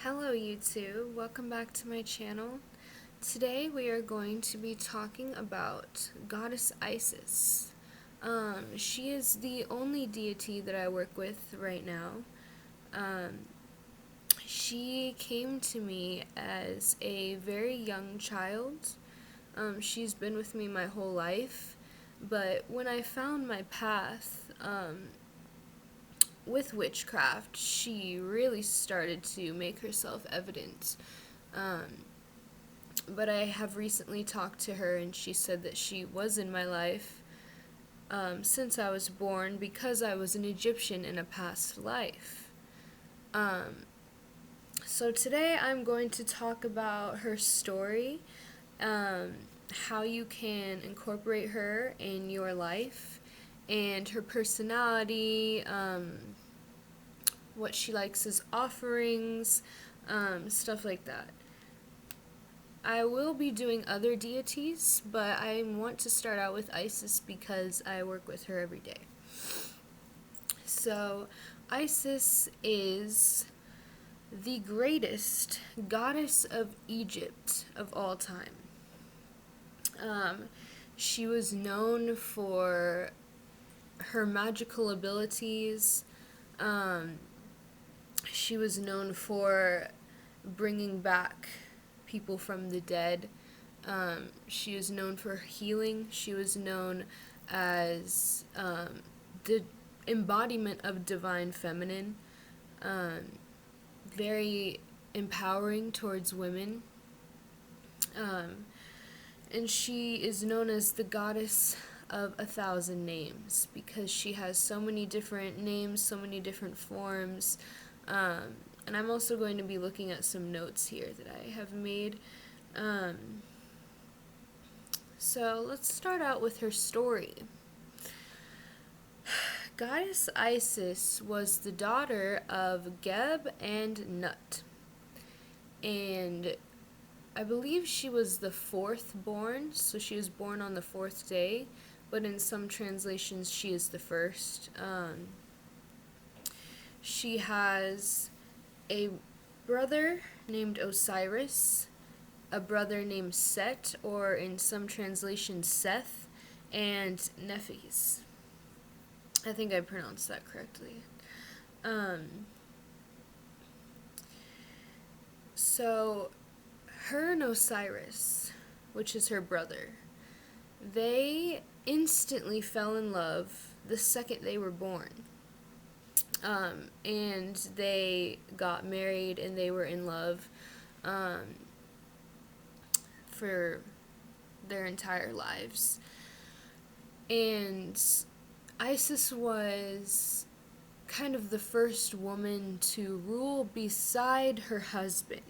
Hello YouTube, welcome back to my channel. Today we are going to be talking about Goddess Isis. She is the only deity that I work with right now. Um, she came to me as a very young child. She's been with me my whole life, but when I found my path, with witchcraft, she really started to make herself evident. Um, but I have recently talked to her, and she said that she was in my life since I was born because I was an Egyptian in a past life. Um, so today I'm going to talk about her story, um, how you can incorporate her in your life, and her personality, what she likes as offerings, stuff like that. I will be doing other deities, but I want to start out with Isis because I work with her every day. So, Isis is the greatest goddess of Egypt of all time. Um, she was known for her magical abilities. Um, she was known for bringing back people from the dead. She is known for healing. She was known as the embodiment of divine feminine, um, very empowering towards women. Um, and she is known as the goddess of 1,000 names because she has so many different names, so many different forms. And I'm also going to be looking at some notes here that I have made. So let's start out with her story. Goddess Isis was the daughter of Geb and Nut, and I believe she was the fourth born, so she was born on the fourth day, but in some translations she is the first. She has a brother named Osiris, a brother named Set, or in some translations Seth, and Nephis. I think I pronounced that correctly. So, her and Osiris, which is her brother, they instantly fell in love the second they were born. And they got married and they were in love for their entire lives. And Isis was kind of the first woman to rule beside her husband,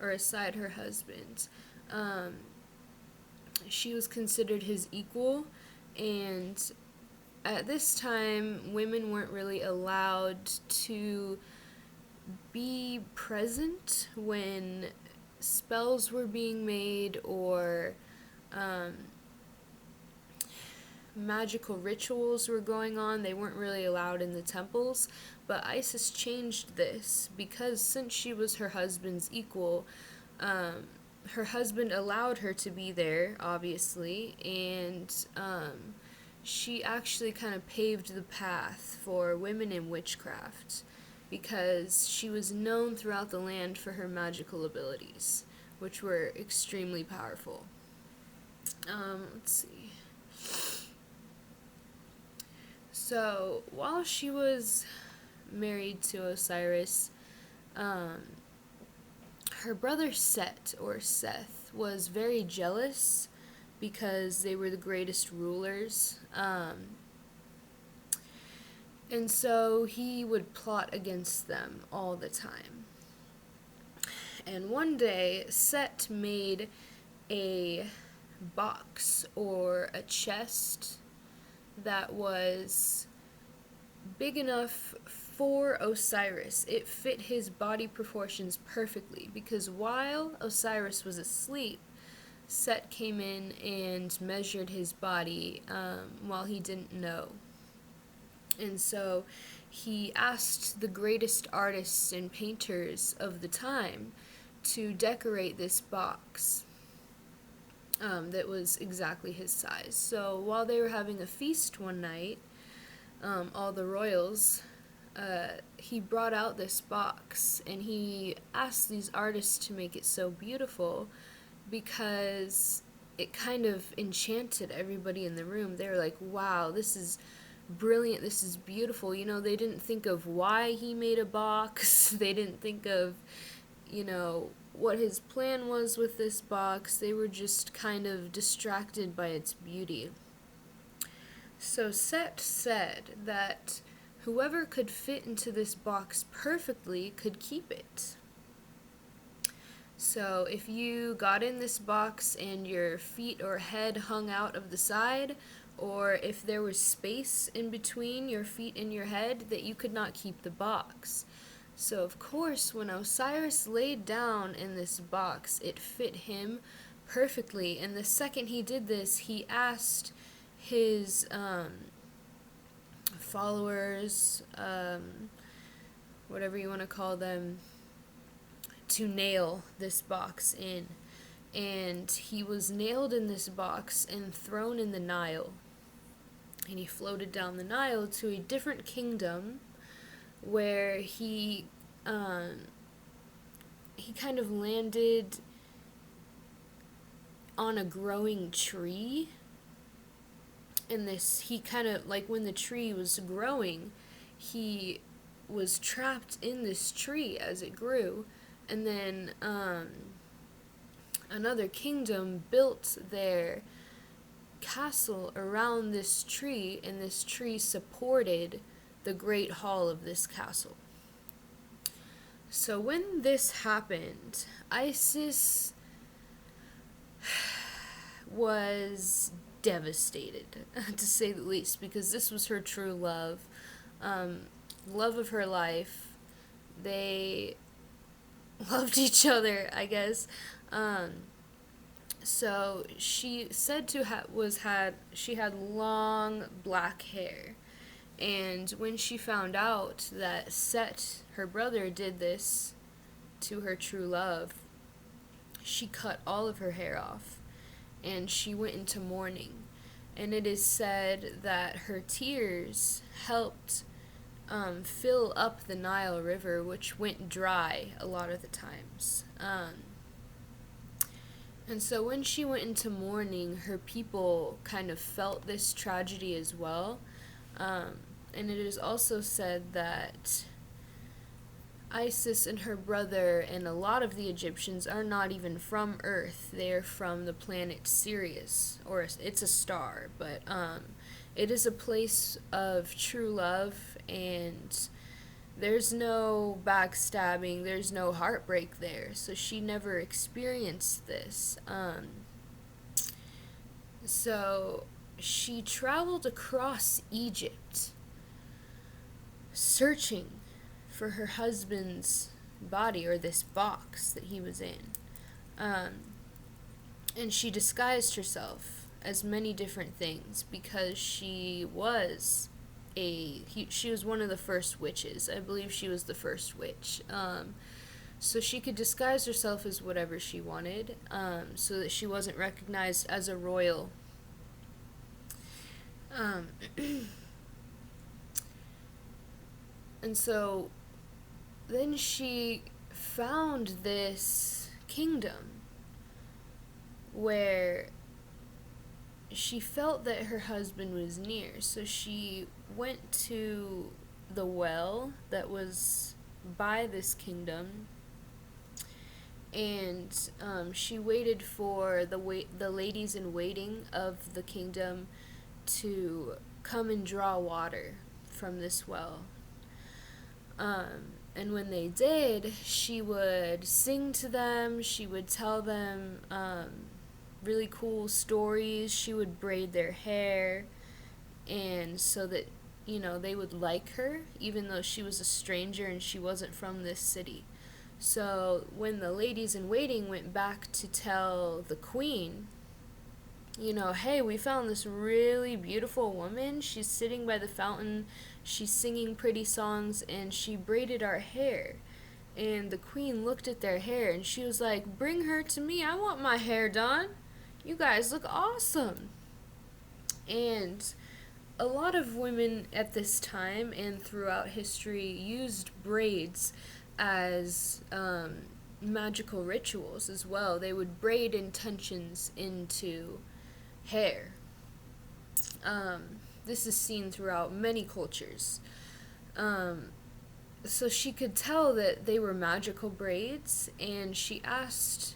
or aside her husband. She was considered his equal, and at this time, women weren't really allowed to be present when spells were being made or magical rituals were going on. They weren't really allowed in the temples, but Isis changed this because since she was her husband's equal, her husband allowed her to be there, obviously, and she actually kind of paved the path for women in witchcraft because she was known throughout the land for her magical abilities, which were extremely powerful. Let's see. So, while she was married to Osiris, her brother Set, or Seth, was very jealous because they were the greatest rulers. And so he would plot against them all the time. And one day, Set made a box or a chest that was big enough for Osiris. It fit his body proportions perfectly because while Osiris was asleep, Set came in and measured his body while he didn't know. And so he asked the greatest artists and painters of the time to decorate this box that was exactly his size. So while they were having a feast one night, all the royals, he brought out this box and he asked these artists to make it so beautiful because it kind of enchanted everybody in the room. They were like, wow, this is brilliant, this is beautiful. They didn't think of why he made a box. They didn't think of, what his plan was with this box. They were just kind of distracted by its beauty. So Set said that whoever could fit into this box perfectly could keep it. So if you got in this box and your feet or head hung out of the side, or if there was space in between your feet and your head, that you could not keep the box. So of course, when Osiris laid down in this box, it fit him perfectly. And the second he did this, he asked his followers, whatever you want to call them, to nail this box in. And he was nailed in this box and thrown in the Nile. And he floated down the Nile to a different kingdom where he kind of landed on a growing tree. And he kind of, like when the tree was growing, he was trapped in this tree as it grew. And then another kingdom built their castle around this tree, and this tree supported the great hall of this castle. So when this happened, Isis was devastated, to say the least, because this was her true love, love of her life. They loved each other, I guess. So she said she had long black hair, and when she found out that Set, her brother, did this to her true love, she cut all of her hair off, and she went into mourning. And it is said that her tears helped fill up the Nile River, which went dry a lot of the times. And so when she went into mourning, her people kind of felt this tragedy as well. And it is also said that Isis and her brother and a lot of the Egyptians are not even from Earth. They are from the planet Sirius, or it's a star, but it is a place of true love, and there's no backstabbing, there's no heartbreak there. So she never experienced this. So she traveled across Egypt searching for her husband's body, or this box that he was in. And she disguised herself as many different things because she was one of the first witches. I believe she was the first witch. So she could disguise herself as whatever she wanted, so that she wasn't recognized as a royal. And so then she found this kingdom where she felt that her husband was near. So she went to the well that was by this kingdom, and she waited for the ladies in waiting of the kingdom to come and draw water from this well. And when they did, she would sing to them, she would tell them really cool stories, she would braid their hair, and so that, they would like her, even though she was a stranger and she wasn't from this city. So when the ladies in waiting went back to tell the queen hey, we found this really beautiful woman. She's sitting by the fountain. She's singing pretty songs, and she braided our hair. And the queen looked at their hair, and she was like, bring her to me. I want my hair done. You guys look awesome. And a lot of women at this time and throughout history used braids as magical rituals as well. They would braid intentions into hair. This is seen throughout many cultures. So she could tell that they were magical braids, and she asked,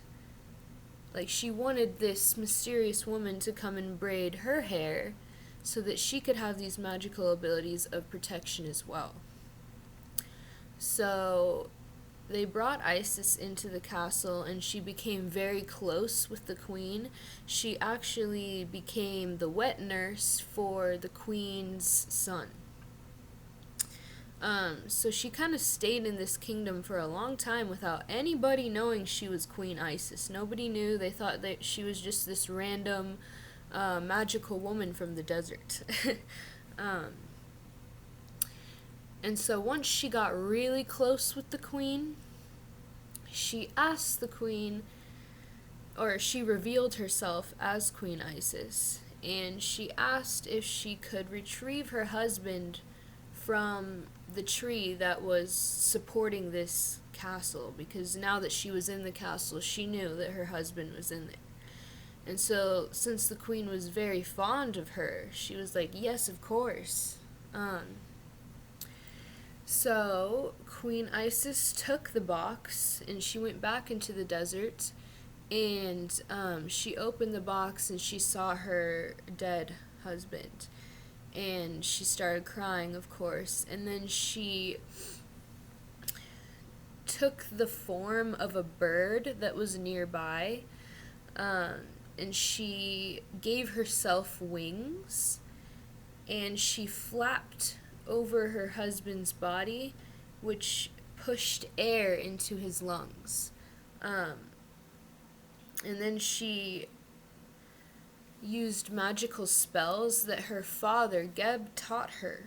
she wanted this mysterious woman to come and braid her hair so that she could have these magical abilities of protection as well. So they brought Isis into the castle, and she became very close with the queen. She actually became the wet nurse for the queen's son. So she kind of stayed in this kingdom for a long time without anybody knowing she was Queen Isis. Nobody knew. They thought that she was just this random magical woman from the desert. And so once she got really close with the queen, she asked the queen, or she revealed herself as Queen Isis, and she asked if she could retrieve her husband from the tree that was supporting this castle, because now that she was in the castle, she knew that her husband was in there. And so, since the queen was very fond of her, she was like, yes, of course. So, Queen Isis took the box, and she went back into the desert, and she opened the box, and she saw her dead husband. And she started crying, of course, and then she took the form of a bird that was nearby, and she gave herself wings, and she flapped over her husband's body, which pushed air into his lungs. And then she used magical spells that her father, Geb, taught her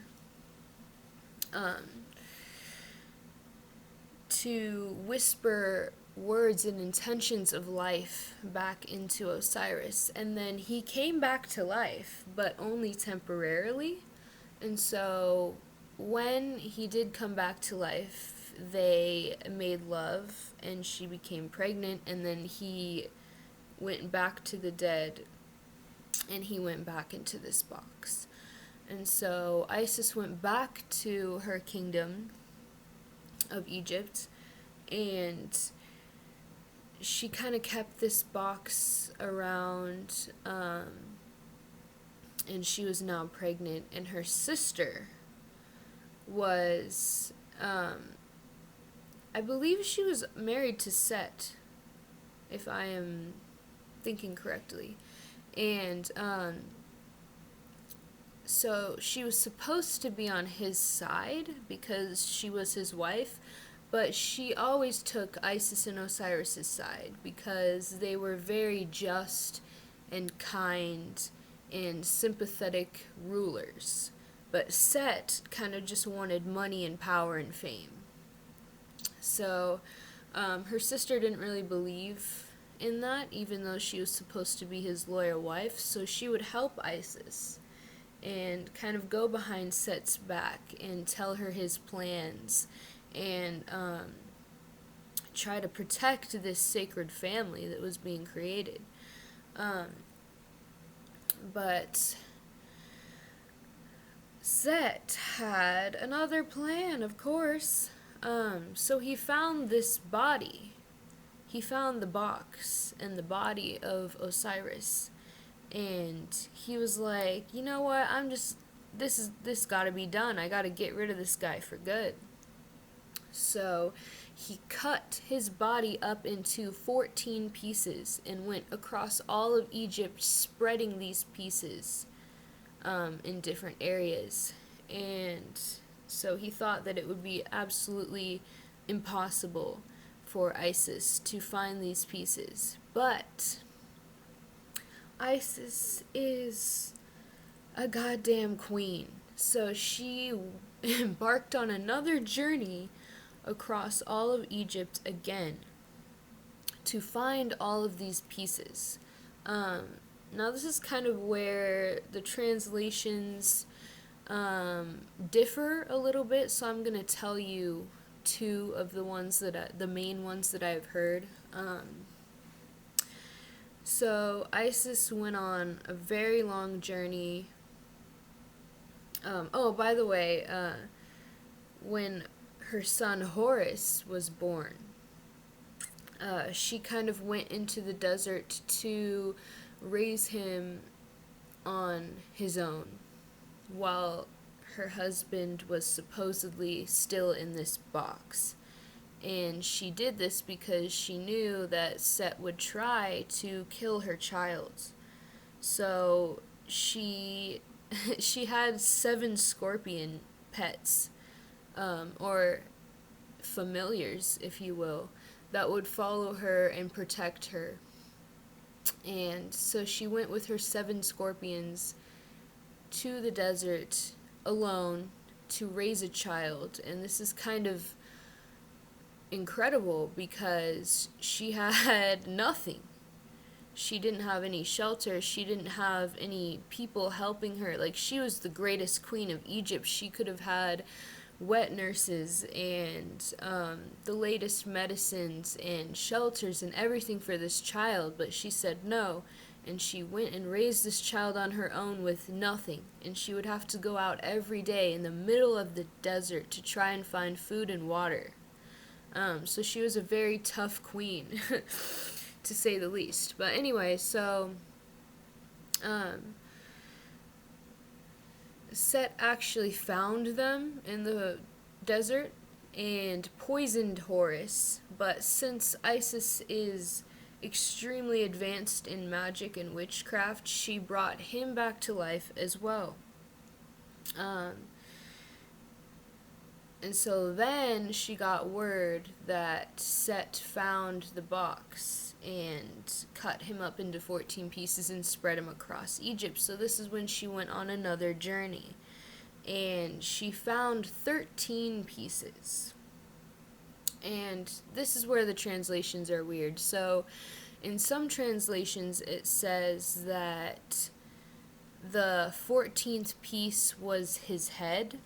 to whisper words and intentions of life back into Osiris. And then he came back to life, but only temporarily. And so when he did come back to life, they made love, and she became pregnant, and then he went back to the dead, and he went back into this box. And so Isis went back to her kingdom of Egypt, and she kind of kept this box around, and she was now pregnant, and her sister was, I believe she was married to Set, if I am thinking correctly. And so she was supposed to be on his side because she was his wife, but she always took Isis and Osiris's side because they were very just and kind and sympathetic rulers. But Set kind of just wanted money and power and fame. So her sister didn't really believe in that, even though she was supposed to be his loyal wife. So she would help Isis and kind of go behind Set's back and tell her his plans and try to protect this sacred family that was being created. But Set had another plan, of course. So he found this body. He found the box and the body of Osiris. And he was like, you know what, this gotta be done. I gotta get rid of this guy for good. So he cut his body up into 14 pieces and went across all of Egypt, spreading these pieces in different areas. And so he thought that it would be absolutely impossible for Isis to find these pieces. But Isis is a goddamn queen. So she embarked on another journey across all of Egypt again to find all of these pieces. Now, this is kind of where the translations differ a little bit, so I'm going to tell you two of the main ones that I've heard. So Isis went on a very long journey. By the way, when her son Horus was born, she kind of went into the desert to raise him on his own, while her husband was supposedly still in this box. And she did this because she knew that Set would try to kill her child. So she had 7 scorpion pets, or familiars, if you will, that would follow her and protect her. And so she went with her 7 scorpions to the desert alone to raise a child. And this is kind of incredible because she had nothing. She didn't have any shelter. She didn't have any people helping her. Like, she was the greatest queen of Egypt. She could have had wet nurses and the latest medicines and shelters and everything for this child, but she said no, and she went and raised this child on her own with nothing, and she would have to go out every day in the middle of the desert to try and find food and water. So she was a very tough queen, to say the least. But anyway, so Set actually found them in the desert and poisoned Horus, but since Isis is extremely advanced in magic and witchcraft, she brought him back to life as well. And so then she got word that Set found the box and cut him up into 14 pieces and spread him across Egypt. So this is when she went on another journey. And she found 13 pieces. And this is where the translations are weird. So in some translations it says that the 14th piece was his head.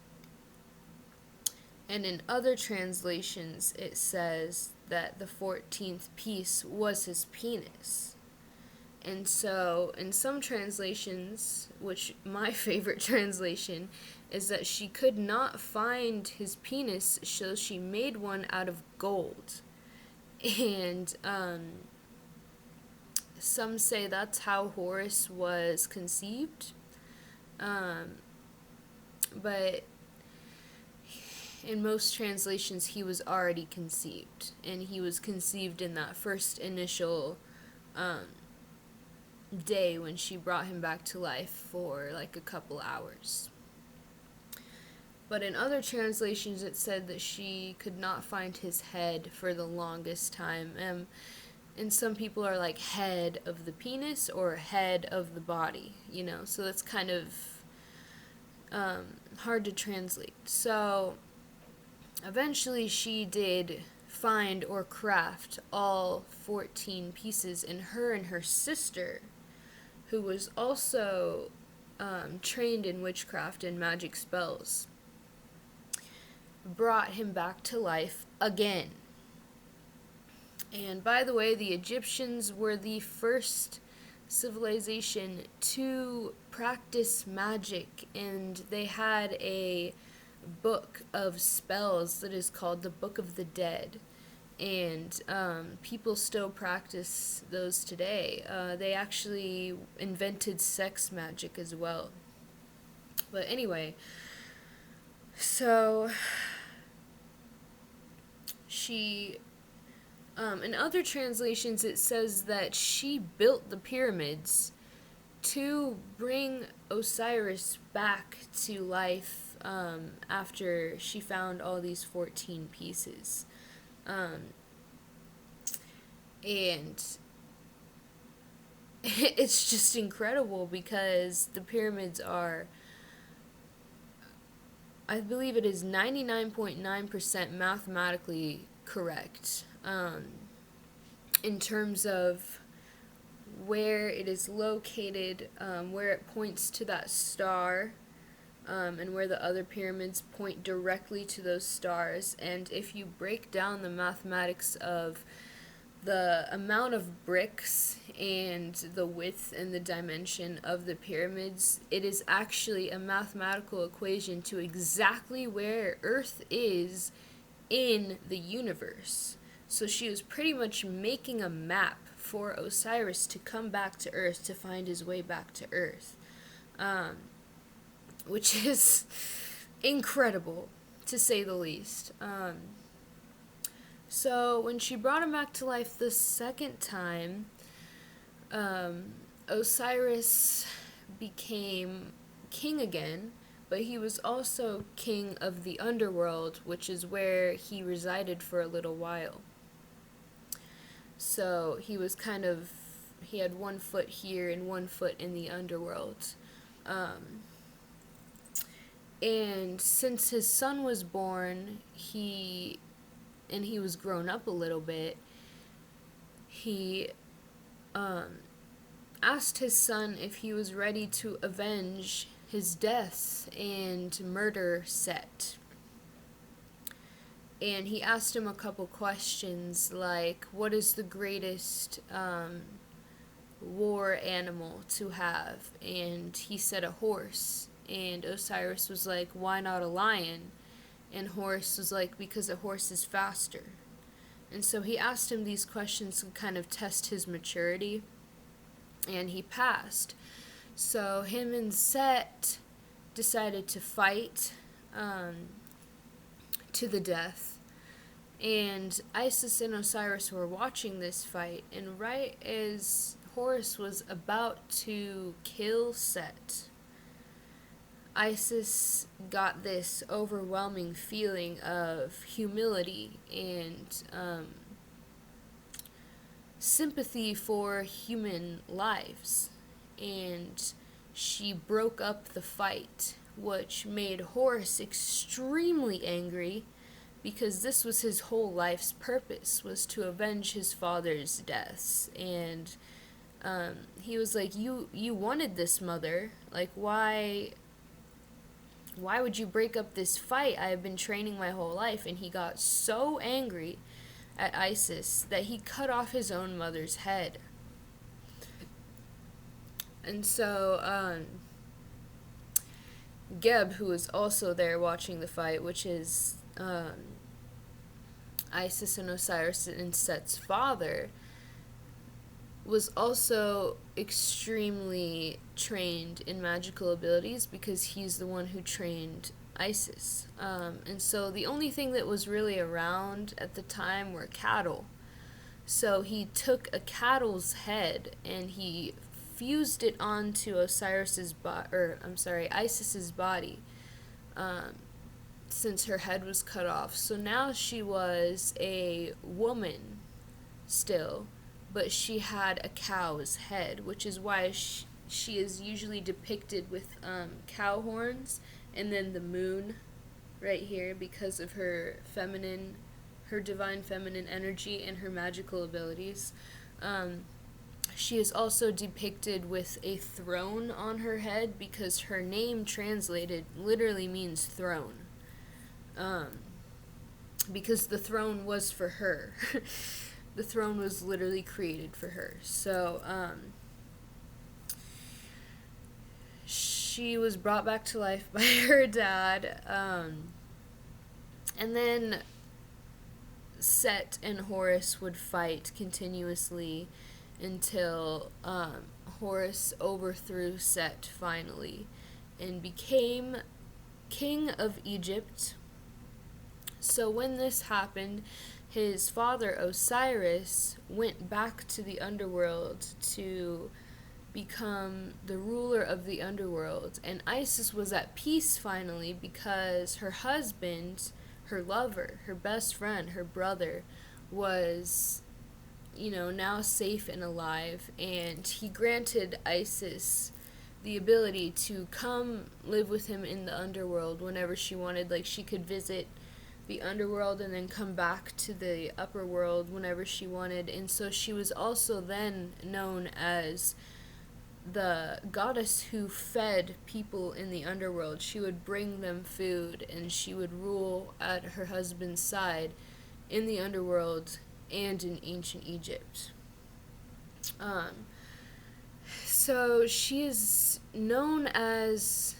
And in other translations, it says that the 14th piece was his penis. And so, in some translations, which my favorite translation, is that she could not find his penis, so she made one out of gold. And some say that's how Horus was conceived. But in most translations, he was already conceived, and he was conceived in that first initial day when she brought him back to life for like a couple hours. But in other translations, it said that she could not find his head for the longest time. And some people are like head of the penis or head of the body, you know, so that's kind of hard to translate. So eventually she did find or craft all 14 pieces, and her sister, who was also trained in witchcraft and magic spells, brought him back to life again. And by the way, the Egyptians were the first civilization to practice magic, and they had a book of spells that is called the Book of the Dead, and people still practice those today. They actually invented sex magic as well. But anyway, so she in other translations it says that she built the pyramids to bring Osiris back to life after she found all these 14 pieces. And it's just incredible because the pyramids are, I believe it is 99.9% mathematically correct, in terms of where it is located, where it points to that star, and where the other pyramids point directly to those stars. And if you break down the mathematics of the amount of bricks and the width and the dimension of the pyramids, it is actually a mathematical equation to exactly where Earth is in the universe. So she was pretty much making a map for Osiris to come back to Earth, to find his way back to Earth, which is incredible, to say the least. So when she brought him back to life the second time, Osiris became king again, but he was also king of the underworld, which is where he resided for a little while. So he was he had one foot here and one foot in the underworld. And since his son was born, he was grown up a little bit, he asked his son if he was ready to avenge his death and murder Set. And he asked him a couple questions like, what is the greatest war animal to have? And he said a horse. And Osiris was like, why not a lion? And Horus was like, because a horse is faster. And so he asked him these questions to kind of test his maturity, and he passed. So him and Set decided to fight to the death. And Isis and Osiris were watching this fight, and right as Horus was about to kill Set, Isis got this overwhelming feeling of humility and sympathy for human lives. And she broke up the fight, which made Horus extremely angry, because this was his whole life's purpose, was to avenge his father's deaths. And he was like, you wanted this, mother. Like, why would you break up this fight? I have been training my whole life. And he got so angry at Isis that he cut off his own mother's head. And so Geb, who was also there watching the fight, which is Isis and Osiris and Set's father, was also extremely trained in magical abilities, because he's the one who trained Isis. And so the only thing that was really around at the time were cattle. So he took a cattle's head and he fused it onto Isis's body, since her head was cut off. So now she was a woman still, but she had a cow's head, which is why she is usually depicted with cow horns and then the moon right here, because of her divine feminine energy and her magical abilities. She is also depicted with a throne on her head, because her name translated literally means throne. Because the throne was for her. The throne was literally created for her. So, she was brought back to life by her dad. And then Set and Horus would fight continuously until Horus overthrew Set finally and became king of Egypt. So when this happened, his father Osiris went back to the underworld to become the ruler of the underworld, and Isis was at peace finally, because her husband, her lover, her best friend, her brother, was now safe and alive, and he granted Isis the ability to come live with him in the underworld whenever she wanted. Like, she could visit the underworld and then come back to the upper world whenever she wanted. And so she was also then known as the goddess who fed people in the underworld. She would bring them food, and she would rule at her husband's side in the underworld and in ancient Egypt. So she is known as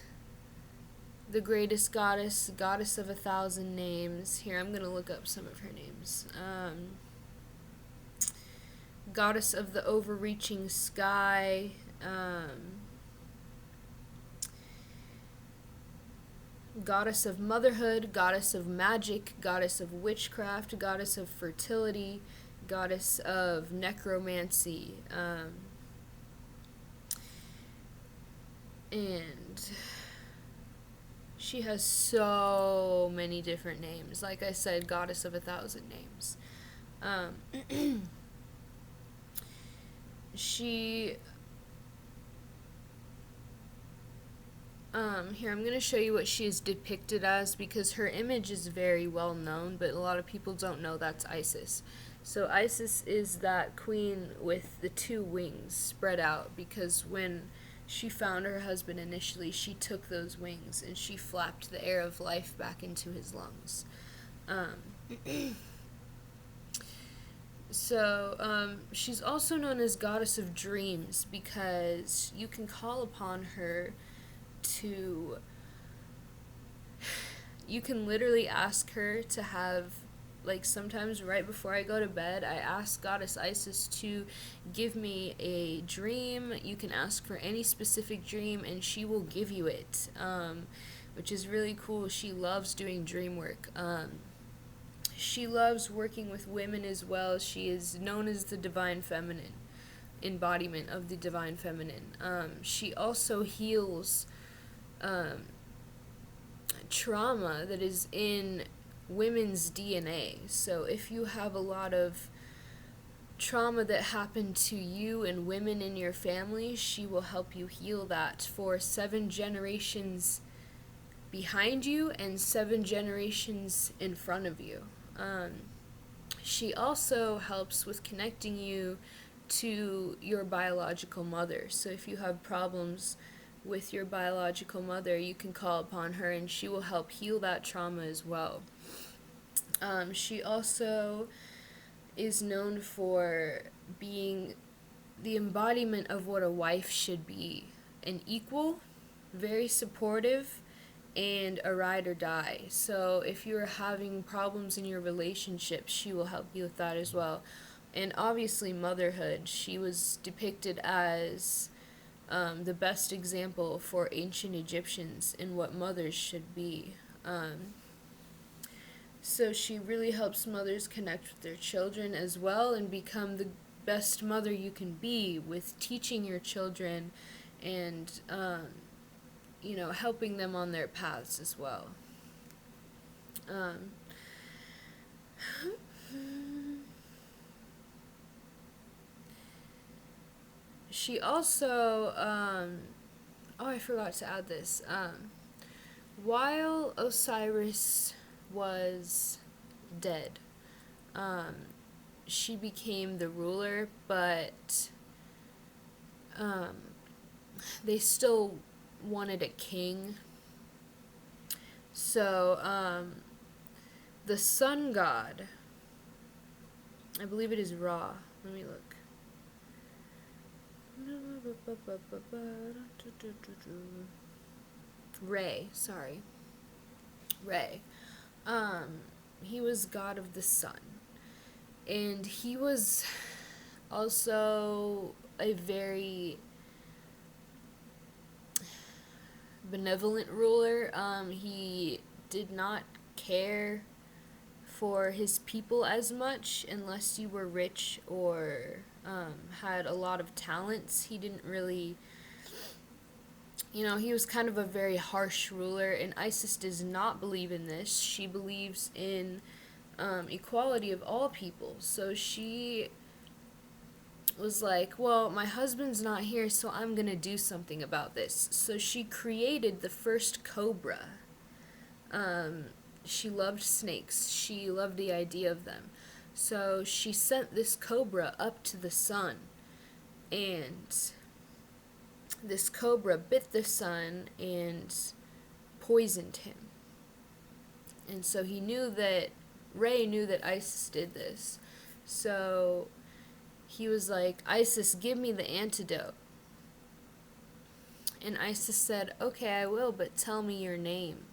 the greatest goddess, goddess of 1,000 names. Here, I'm going to look up some of her names. Goddess of the overreaching sky, goddess of motherhood, goddess of magic, goddess of witchcraft, goddess of fertility, goddess of necromancy, and she has so many different names. Like I said, goddess of 1,000 names. She here, I'm going to show you what she is depicted as, because her image is very well known, but a lot of people don't know that's Isis. So Isis is that queen with the 2 wings spread out, because when she found her husband initially, she took those wings and she flapped the air of life back into his lungs. She's also known as goddess of dreams, because you can call upon her you can literally ask her to have, like, sometimes right before I go to bed, I ask Goddess Isis to give me a dream. You can ask for any specific dream and she will give you it, which is really cool. She loves doing dream work. She loves working with women as well. She is known as the divine feminine, embodiment of the divine feminine. She also heals trauma that is in women's DNA. So if you have a lot of trauma that happened to you and women in your family, she will help you heal that for 7 generations behind you and 7 generations in front of you. She also helps with connecting you to your biological mother. So if you have problems with your biological mother, you can call upon her and she will help heal that trauma as well. She also is known for being the embodiment of what a wife should be: an equal, very supportive, and a ride or die. So if you're having problems in your relationship, she will help you with that as well. And obviously motherhood. She was depicted as the best example for ancient Egyptians in what mothers should be. So she really helps mothers connect with their children as well and become the best mother you can be, with teaching your children and helping them on their paths as well. She also, I forgot to add this. While Osiris was dead, she became the ruler, but they still wanted a king. So the sun god, I believe it is Ra. Let me look. Re. He was god of the sun, and he was also a very benevolent ruler. He did not care for his people as much unless you were rich or had a lot of talents. He didn't really, he was kind of a very harsh ruler, and Isis does not believe in this. She believes in equality of all people. So she was like, well, my husband's not here, so I'm gonna do something about this. So she created the first cobra. Um, she loved snakes. She loved the idea of them. So she sent this cobra up to the sun, and this cobra bit the sun and poisoned him. And so Ray knew that Isis did this. So he was like, Isis, give me the antidote. And Isis said, okay, I will, but tell me your name.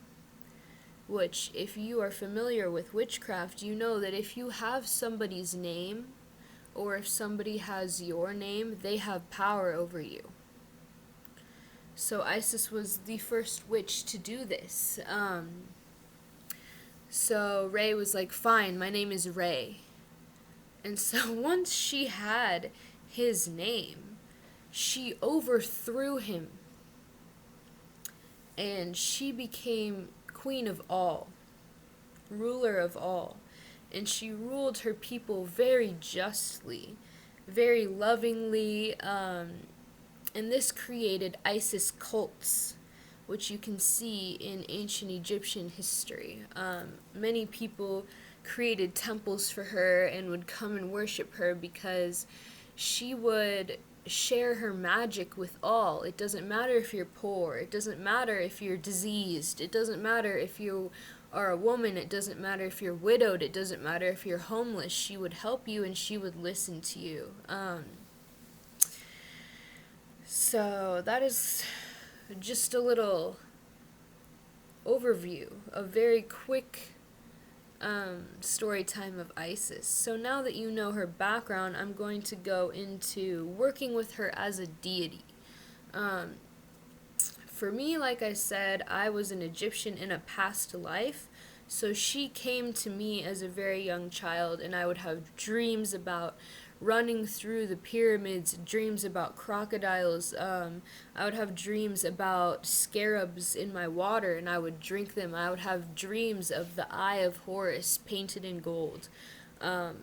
Which, if you are familiar with witchcraft, you know that if you have somebody's name, or if somebody has your name, they have power over you. So Isis was the first witch to do this. So Ray was like, fine, my name is Ray. And so once she had his name, she overthrew him. And she became queen of all, ruler of all. And she ruled her people very justly, very lovingly, and this created Isis cults, which you can see in ancient Egyptian history. Many people created temples for her and would come and worship her because she would share her magic with all. It doesn't matter if you're poor, it doesn't matter if you're diseased, it doesn't matter if you are a woman, it doesn't matter if you're widowed, it doesn't matter if you're homeless. She would help you and she would listen to you. So that is just a little overview, a very quick story time of Isis. So now that you know her background, I'm going to go into working with her as a deity. For me, like I said, I was an Egyptian in a past life, so she came to me as a very young child, and I would have dreams about running through the pyramids, dreams about crocodiles. I would have dreams about scarabs in my water, and I would drink them. I would have dreams of the Eye of Horus painted in gold.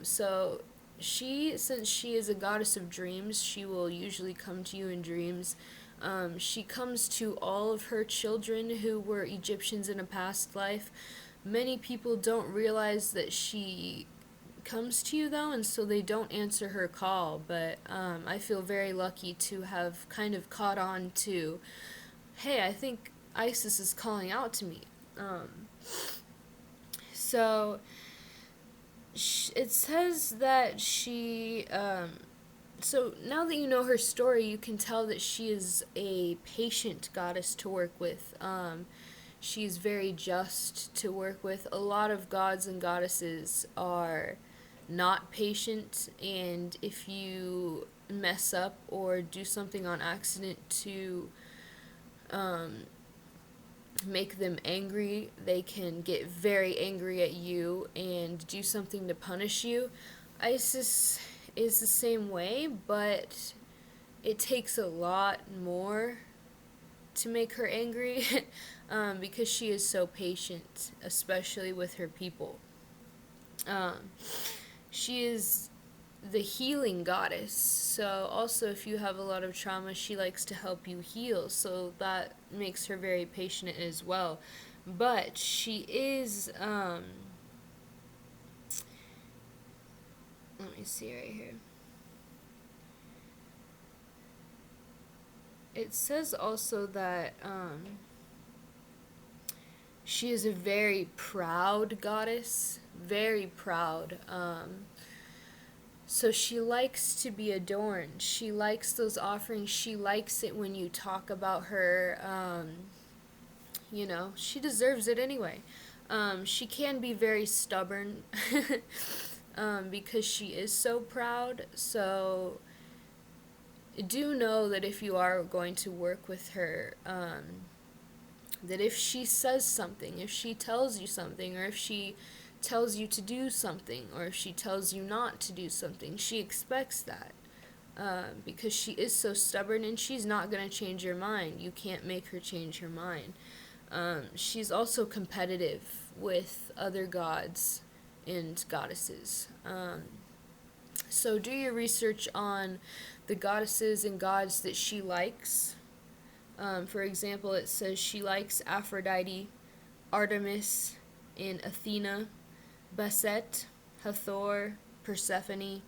So since she is a goddess of dreams, she will usually come to you in dreams. She comes to all of her children who were Egyptians in a past life. Many people don't realize that she comes to you, though, and so they don't answer her call, but I feel very lucky to have kind of caught on to, hey, I think Isis is calling out to me. So it says that she... So now that you know her story, you can tell that she is a patient goddess to work with. She's very just to work with. A lot of gods and goddesses are not patient, and if you mess up or do something on accident to make them angry, they can get very angry at you and do something to punish you. Isis is the same way, but it takes a lot more to make her angry because she is so patient, especially with her people. She is the healing goddess, so also if you have a lot of trauma, she likes to help you heal, so that makes her very patient as well. But she is, let me see right here. It says also that she is a very proud goddess, very proud. So she likes to be adorned. She likes those offerings. She likes it when you talk about her. She deserves it anyway. She can be very stubborn because she is so proud. So do know that if you are going to work with her, that if she says something, if she tells you something, or if she tells you to do something, or if she tells you not to do something, she expects that. Because she is so stubborn and she's not going to change your mind. You can't make her change her mind. She's also competitive with other gods and goddesses. So do your research on the goddesses and gods that she likes. For example, it says she likes Aphrodite, Artemis, and Athena, Bastet, Hathor, Persephone,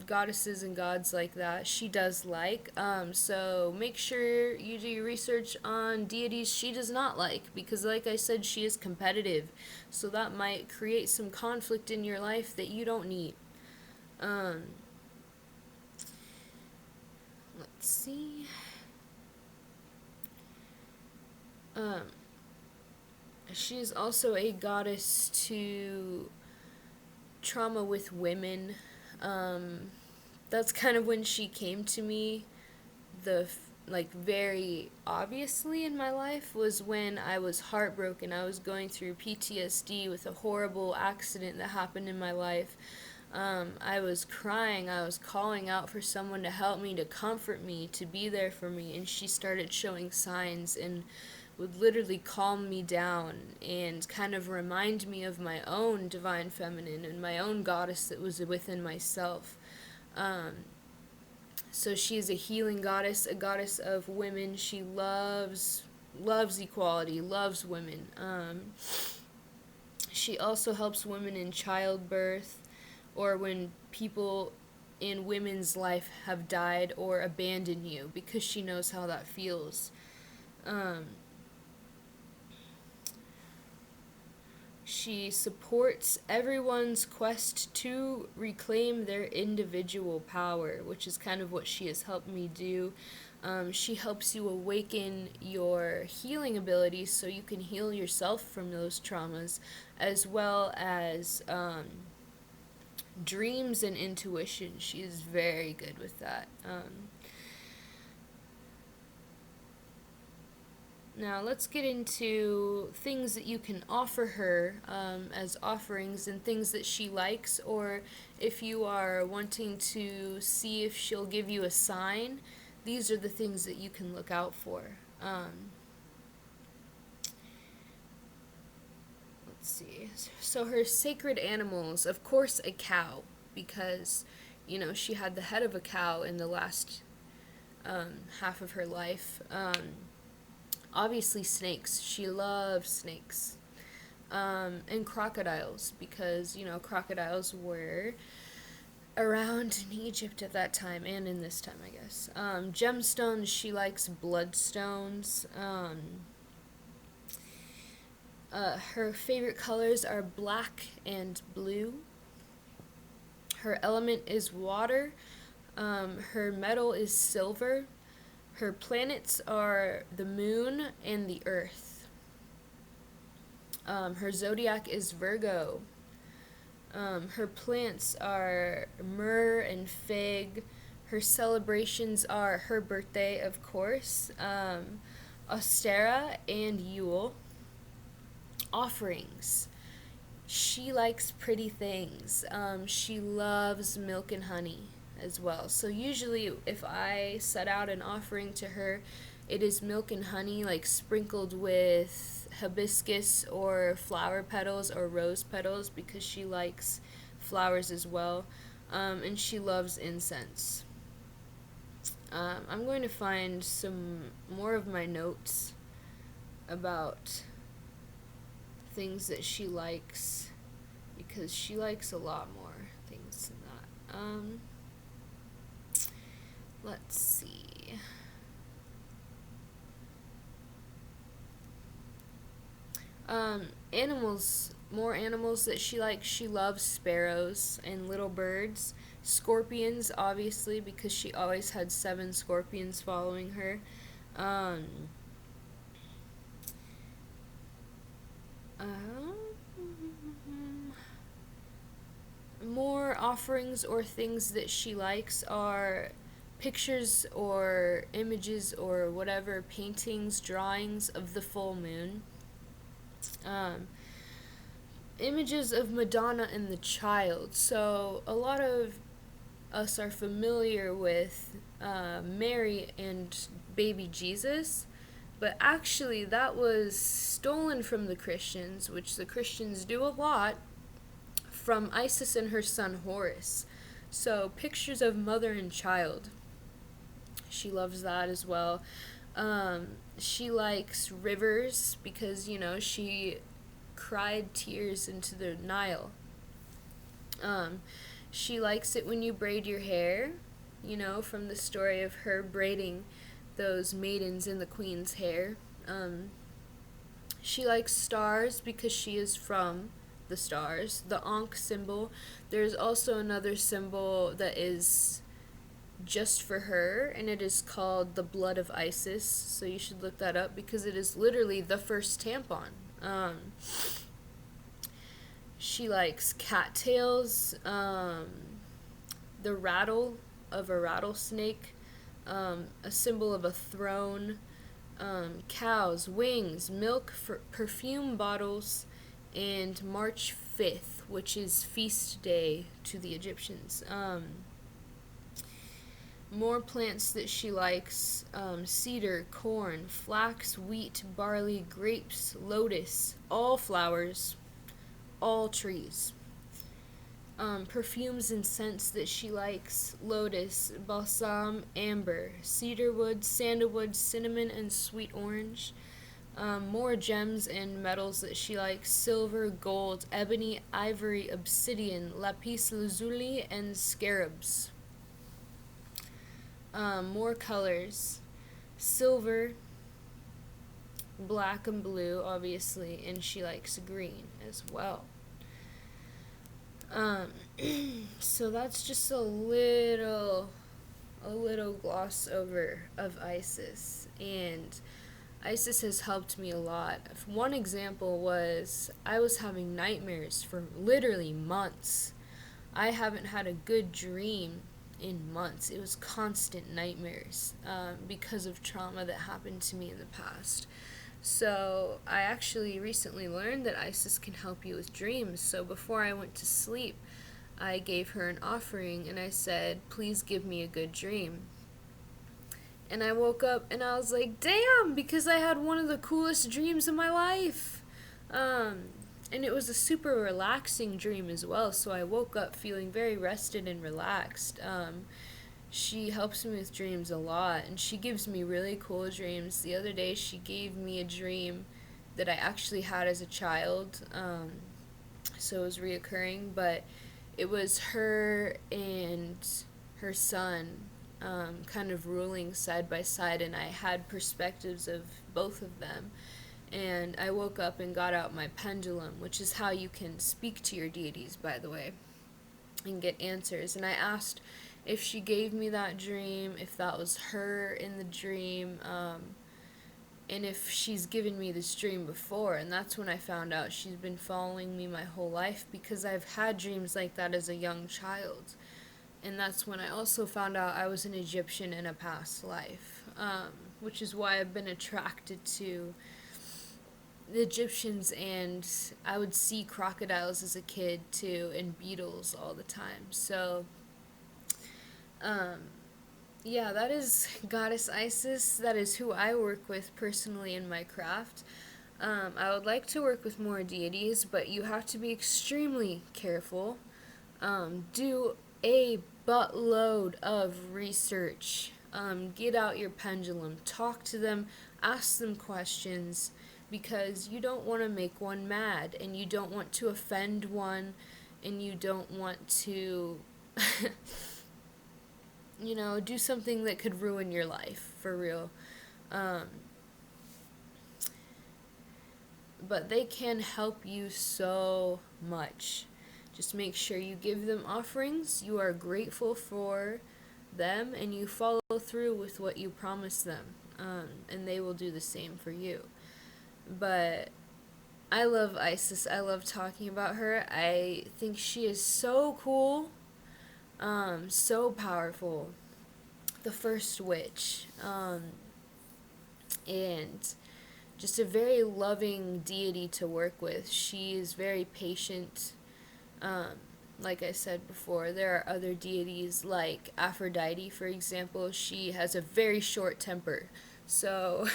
goddesses and gods like that. She does like. So make sure you do your research on deities she does not like, because, like I said, she is competitive. So that might create some conflict in your life that you don't need. Um, let's see. Um, she is also a goddess to trauma with women. That's kind of when she came to me very obviously in my life, was when I was heartbroken. I was going through PTSD with a horrible accident that happened in my life. I was crying. I was calling out for someone to help me, to comfort me, to be there for me, and she started showing signs and would literally calm me down and kind of remind me of my own divine feminine and my own goddess that was within myself. So she is a healing goddess, a goddess of women. She loves equality, loves women. She also helps women in childbirth, or when people in women's life have died or abandoned you, because she knows how that feels. She supports everyone's quest to reclaim their individual power, which is kind of what she has helped me do. She helps you awaken your healing abilities so you can heal yourself from those traumas, as well as dreams and intuition. She is very good with that. Now let's get into things that you can offer her as offerings, and things that she likes, or if you are wanting to see if she'll give you a sign, these are the things that you can look out for. Let's see. So her sacred animals, of course, a cow, because, she had the head of a cow in the last half of her life. Obviously snakes. She loves snakes. And crocodiles, because, crocodiles were around in Egypt at that time, and in this time, I guess. Gemstones, she likes bloodstones. Her favorite colors are black and blue. Her element is water. Her metal is silver. Her planets are the moon and the earth. Her zodiac is Virgo. Her plants are myrrh and fig. Her celebrations are her birthday, of course, Ostara and Yule. Offerings. She likes pretty things. She loves milk and honey as well. So usually if I set out an offering to her, it is milk and honey, like sprinkled with hibiscus or flower petals or rose petals, because she likes flowers as well. And she loves incense. I'm going to find some more of my notes about things that she likes, because she likes a lot more things than that. Let's see. Animals, more animals that she likes. She loves sparrows and little birds. Scorpions, obviously, because she always had 7 scorpions following her. More offerings or things that she likes are pictures or images or whatever, paintings, drawings of the full moon. Images of Madonna and the Child. So a lot of us are familiar with Mary and baby Jesus, but actually that was stolen from the Christians, which the Christians do a lot, from Isis and her son Horus. So pictures of mother and child. She loves that as well. She likes rivers because, she cried tears into the Nile. Um, she likes it when you braid your hair, from the story of her braiding those maidens in the queen's hair. She likes stars because she is from the stars. The Ankh symbol. There's also another symbol that is just for her, and it is called the blood of Isis. So you should look that up because it is literally the first tampon. She likes cattails, the rattle of a rattlesnake, a symbol of a throne, cows, wings, milk, perfume bottles, and March 5th, which is feast day to the Egyptians. More plants that she likes: cedar, corn, flax, wheat, barley, grapes, lotus, all flowers, all trees. Perfumes and scents that she likes: lotus, balsam, amber, cedarwood, sandalwood, cinnamon, and sweet orange. More gems and metals that she likes: silver, gold, ebony, ivory, obsidian, lapis lazuli, and scarabs. More colors: silver, black, and blue, obviously, and she likes green as well. So that's just a little gloss over of Isis, and Isis has helped me a lot. One example was I was having nightmares for literally months. I haven't had a good dream in months. It was constant nightmares because of trauma that happened to me in the past. So I actually recently learned that Isis can help you with dreams. So before I went to sleep, I gave her an offering and I said, please give me a good dream. And I woke up and I was like, damn, because I had one of the coolest dreams of my life. And it was a super relaxing dream as well. So I woke up feeling very rested and relaxed. She helps me with dreams a lot, and she gives me really cool dreams. The other day, she gave me a dream that I actually had as a child, so it was reoccurring, but it was her and her son kind of ruling side by side, and I had perspectives of both of them. And I woke up and got out my pendulum, which is how you can speak to your deities, by the way, and get answers. And I asked if she gave me that dream, if that was her in the dream, and if she's given me this dream before. And that's when I found out she's been following me my whole life, because I've had dreams like that as a young child. And that's when I also found out I was an Egyptian in a past life, which is why I've been attracted to the Egyptians, and I would see crocodiles as a kid too, and beetles all the time. So yeah, that is Goddess Isis. That is who I work with personally in my craft. I would like to work with more deities, but you have to be extremely careful. Do a buttload of research. Get out your pendulum. Talk to them. Ask them questions, because you don't want to make one mad, and you don't want to offend one, and you don't want to do something that could ruin your life, for real. But they can help you so much. Just make sure you give them offerings, you are grateful for them, and you follow through with what you promise them, and they will do the same for you. But I love Isis. I love talking about her. I think she is so cool. So powerful, the first witch, and just a very loving deity to work with. She is very patient. Like I said before, there are other deities like Aphrodite, for example. She has a very short temper. So,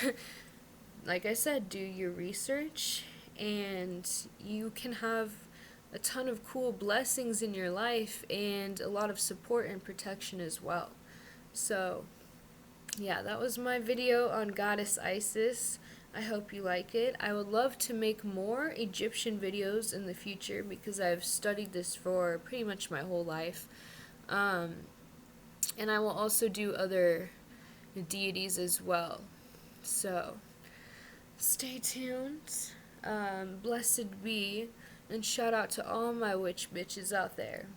like I said, do your research, and you can have a ton of cool blessings in your life and a lot of support and protection as well. So, yeah, that was my video on Goddess Isis. I hope you like it. I would love to make more Egyptian videos in the future because I've studied this for pretty much my whole life. And I will also do other deities as well. So, stay tuned. Blessed be, and shout out to all my witch bitches out there.